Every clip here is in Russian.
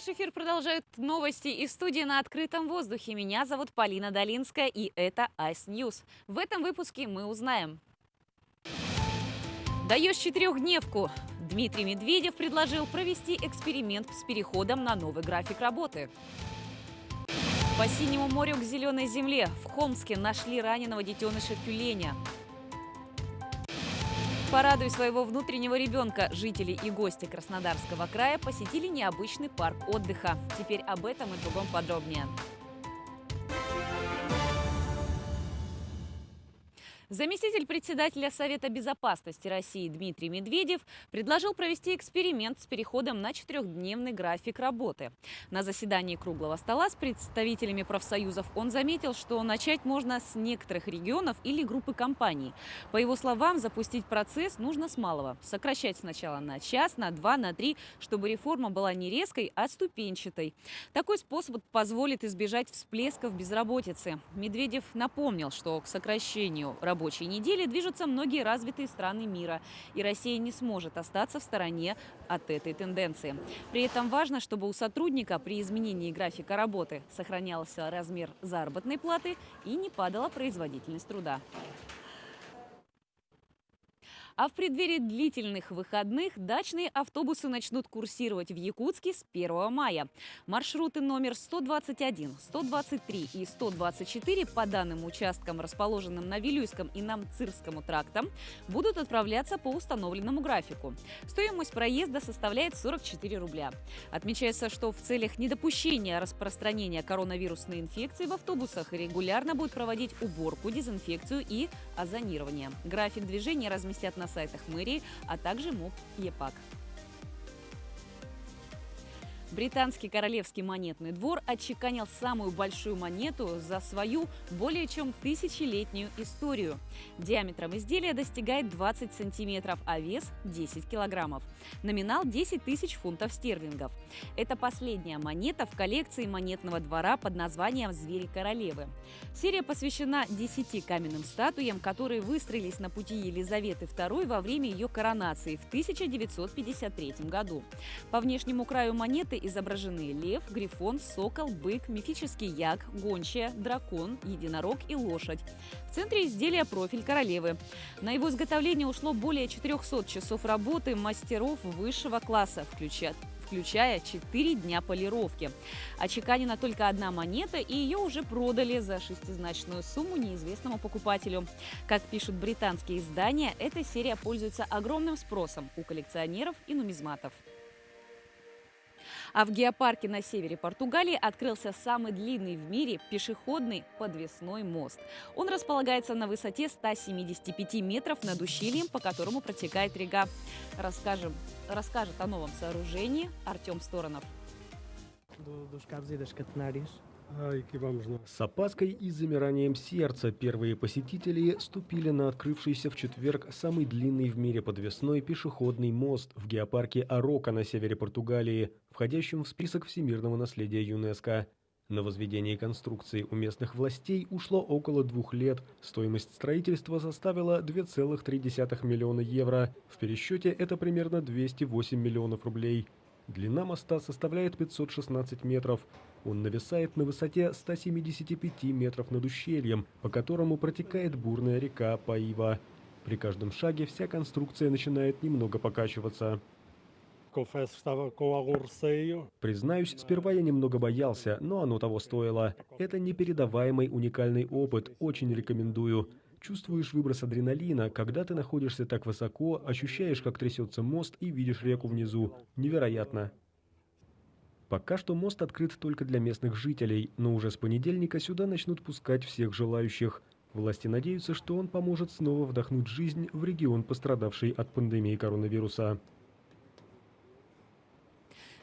Наш эфир продолжают новости из студии «На открытом воздухе». Меня зовут Полина Долинская, и это Ice News. В этом выпуске мы узнаем. Даешь четырехдневку. Дмитрий Медведев предложил провести эксперимент с переходом на новый график работы. По Синему морю к Зеленой земле. В Холмске нашли раненого детеныша тюленя. Порадуй своего внутреннего ребенка. Жители и гости Краснодарского края посетили необычный парк отдыха. Теперь об этом и другом подробнее. Заместитель председателя Совета безопасности России Дмитрий Медведев предложил провести эксперимент с переходом на четырехдневный график работы. На заседании круглого стола с представителями профсоюзов он заметил, что начать можно с некоторых регионов или группы компаний. По его словам, запустить процесс нужно с малого. Сокращать сначала на час, на два, на три, чтобы реформа была не резкой, а ступенчатой. Такой способ позволит избежать всплесков безработицы. Медведев напомнил, что к сокращению рабочей недели движутся многие развитые страны мира, и Россия не сможет остаться в стороне от этой тенденции. При этом важно, чтобы у сотрудника при изменении графика работы сохранялся размер заработной платы и не падала производительность труда. А в преддверии длительных выходных дачные автобусы начнут курсировать в Якутске с 1 мая. Маршруты номер 121, 123 и 124 по данным участкам, расположенным на Вилюйском и Намцирскому трактам, будут отправляться по установленному графику. Стоимость проезда составляет 44 рубля. Отмечается, что в целях недопущения распространения коронавирусной инфекции в автобусах регулярно будут проводить уборку, дезинфекцию и озонирование. График движения разместят на сайтах мэрии, а также МОП ЕПАК. Британский королевский монетный двор отчеканил самую большую монету за свою более чем тысячелетнюю историю. Диаметром изделия достигает 20 сантиметров, а вес – 10 килограммов. Номинал – 10 тысяч фунтов стерлингов. Это последняя монета в коллекции монетного двора под названием «Звери королевы». Серия посвящена 10 каменным статуям, которые выстроились на пути Елизаветы II во время ее коронации в 1953 году. По внешнему краю монеты изображены лев, грифон, сокол, бык, мифический як, гончая, дракон, единорог и лошадь. В центре изделия профиль королевы. На его изготовление ушло более 400 часов работы мастеров высшего класса, включая 4 дня полировки. Отчеканена только одна монета, и ее уже продали за шестизначную сумму неизвестному покупателю. Как пишут британские издания, эта серия пользуется огромным спросом у коллекционеров и нумизматов. А в геопарке на севере Португалии открылся самый длинный в мире пешеходный подвесной мост. Он располагается на высоте 175 метров над ущельем, по которому протекает река. Расскажет о новом сооружении Артем Сторонов. С опаской и замиранием сердца первые посетители ступили на открывшийся в четверг самый длинный в мире подвесной пешеходный мост в геопарке Арока на севере Португалии, входящем в список всемирного наследия ЮНЕСКО. На возведение конструкции у местных властей ушло около 2 лет. Стоимость строительства составила 2,3 миллиона евро. В пересчете это примерно 208 миллионов рублей. Длина моста составляет 516 метров. Он нависает на высоте 175 метров над ущельем, по которому протекает бурная река Паива. При каждом шаге вся конструкция начинает немного покачиваться. Признаюсь, сперва я немного боялся, но оно того стоило. Это непередаваемый уникальный опыт, очень рекомендую. Чувствуешь выброс адреналина, когда ты находишься так высоко, ощущаешь, как трясется мост и видишь реку внизу. Невероятно. Пока что мост открыт только для местных жителей, но уже с понедельника сюда начнут пускать всех желающих. Власти надеются, что он поможет снова вдохнуть жизнь в регион, пострадавший от пандемии коронавируса.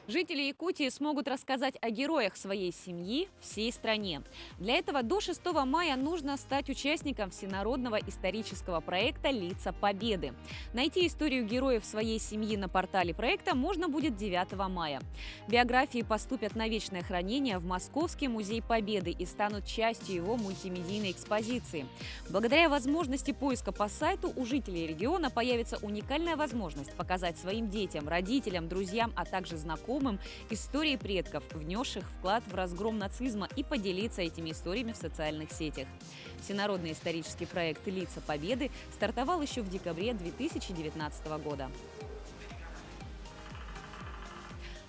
Жители Якутии смогут рассказать о героях своей семьи всей стране. Для этого до 6 мая нужно стать участником всенародного исторического проекта «Лица Победы». Найти историю героев своей семьи на портале проекта можно будет 9 мая. Биографии поступят на вечное хранение в Московский музей Победы и станут частью его мультимедийной экспозиции. Благодаря возможности поиска по сайту у жителей региона появится уникальная возможность показать своим детям, родителям, друзьям, а также знакомым знакомым истории предков, внесших вклад в разгром нацизма, и поделиться этими историями в социальных сетях. Всенародный исторический проект «Лица Победы» стартовал еще в декабре 2019 года.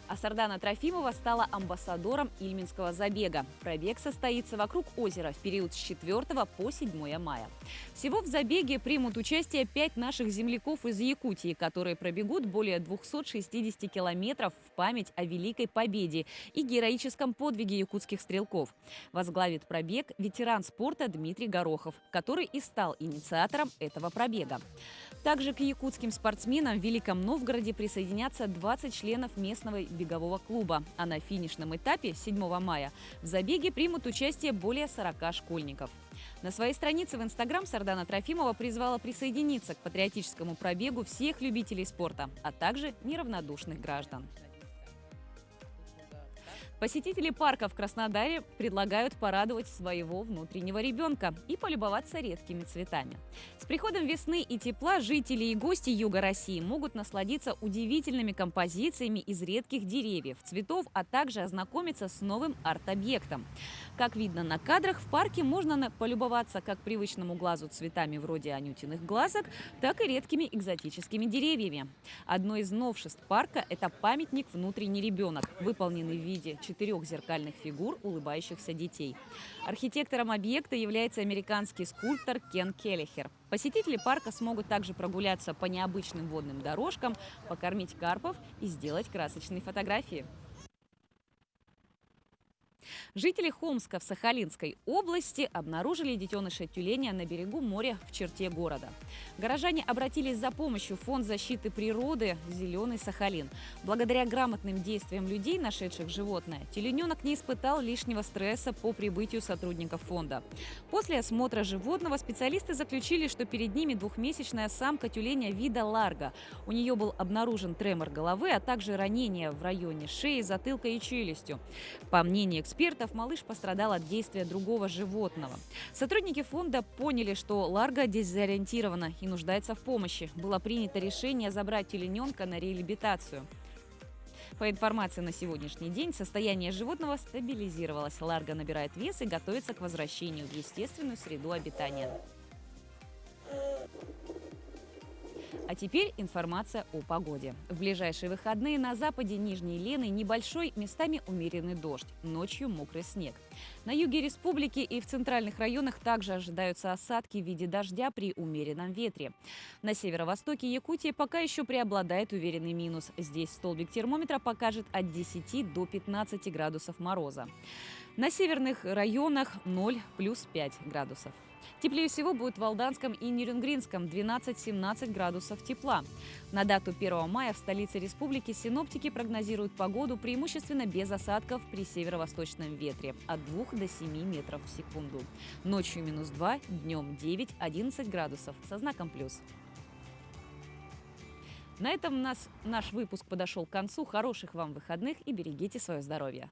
А Сардана Трофимова стала амбассадором Ильминского забега. Пробег состоится вокруг озера в период с 4 по 7 мая. Всего в забеге примут участие 5 наших земляков из Якутии, которые пробегут более 260 километров в память о Великой Победе и героическом подвиге якутских стрелков. Возглавит пробег ветеран спорта Дмитрий Горохов, который и стал инициатором этого пробега. Также к якутским спортсменам в Великом Новгороде присоединятся 20 членов местного бегового клуба. А на финишном этапе 7 мая в забеге примут участие более 40 школьников. На своей странице в Инстаграм Сардана Трофимова призвала присоединиться к патриотическому пробегу всех любителей спорта, а также неравнодушных граждан. Посетители парка в Краснодаре предлагают порадовать своего внутреннего ребенка и полюбоваться редкими цветами. С приходом весны и тепла жители и гости юга России могут насладиться удивительными композициями из редких деревьев, цветов, а также ознакомиться с новым арт-объектом. Как видно на кадрах, в парке можно полюбоваться как привычному глазу цветами вроде анютиных глазок, так и редкими экзотическими деревьями. Одно из новшеств парка – это памятник «Внутренний ребенок», выполненный в виде 4 зеркальных фигур улыбающихся детей. Архитектором объекта является американский скульптор Кен Келлихер. Посетители парка смогут также прогуляться по необычным водным дорожкам, покормить карпов и сделать красочные фотографии. Жители Холмска в Сахалинской области обнаружили детеныша тюленя на берегу моря в черте города. Горожане обратились за помощью в Фонд защиты природы «Зеленый Сахалин». Благодаря грамотным действиям людей, нашедших животное, тюлененок не испытал лишнего стресса по прибытию сотрудников фонда. После осмотра животного специалисты заключили, что перед ними двухмесячная самка тюленя вида ларго. У нее был обнаружен тремор головы, а также ранения в районе шеи, затылка и челюстью. По мнению экспертов, малыш пострадал от действия другого животного. Сотрудники фонда поняли, что ларго дезориентирована и нуждается в помощи. Было принято решение забрать тюлененка на реабилитацию. По информации на сегодняшний день, состояние животного стабилизировалось. Ларго набирает вес и готовится к возвращению в естественную среду обитания. А теперь информация о погоде. В ближайшие выходные на западе Нижней Лены небольшой, местами умеренный дождь. Ночью мокрый снег. На юге республики и в центральных районах также ожидаются осадки в виде дождя при умеренном ветре. На северо-востоке Якутии пока еще преобладает уверенный минус. Здесь столбик термометра покажет от 10 до 15 градусов мороза. На северных районах 0 плюс 5 градусов. Теплее всего будет в Алданском и Нерюнгринском – 12-17 градусов тепла. На дату 1 мая в столице республики синоптики прогнозируют погоду преимущественно без осадков при северо-восточном ветре от 2 до 7 метров в секунду. Ночью -2, днем 9-11 градусов со знаком плюс. На этом наш выпуск подошел к концу. Хороших вам выходных и берегите свое здоровье.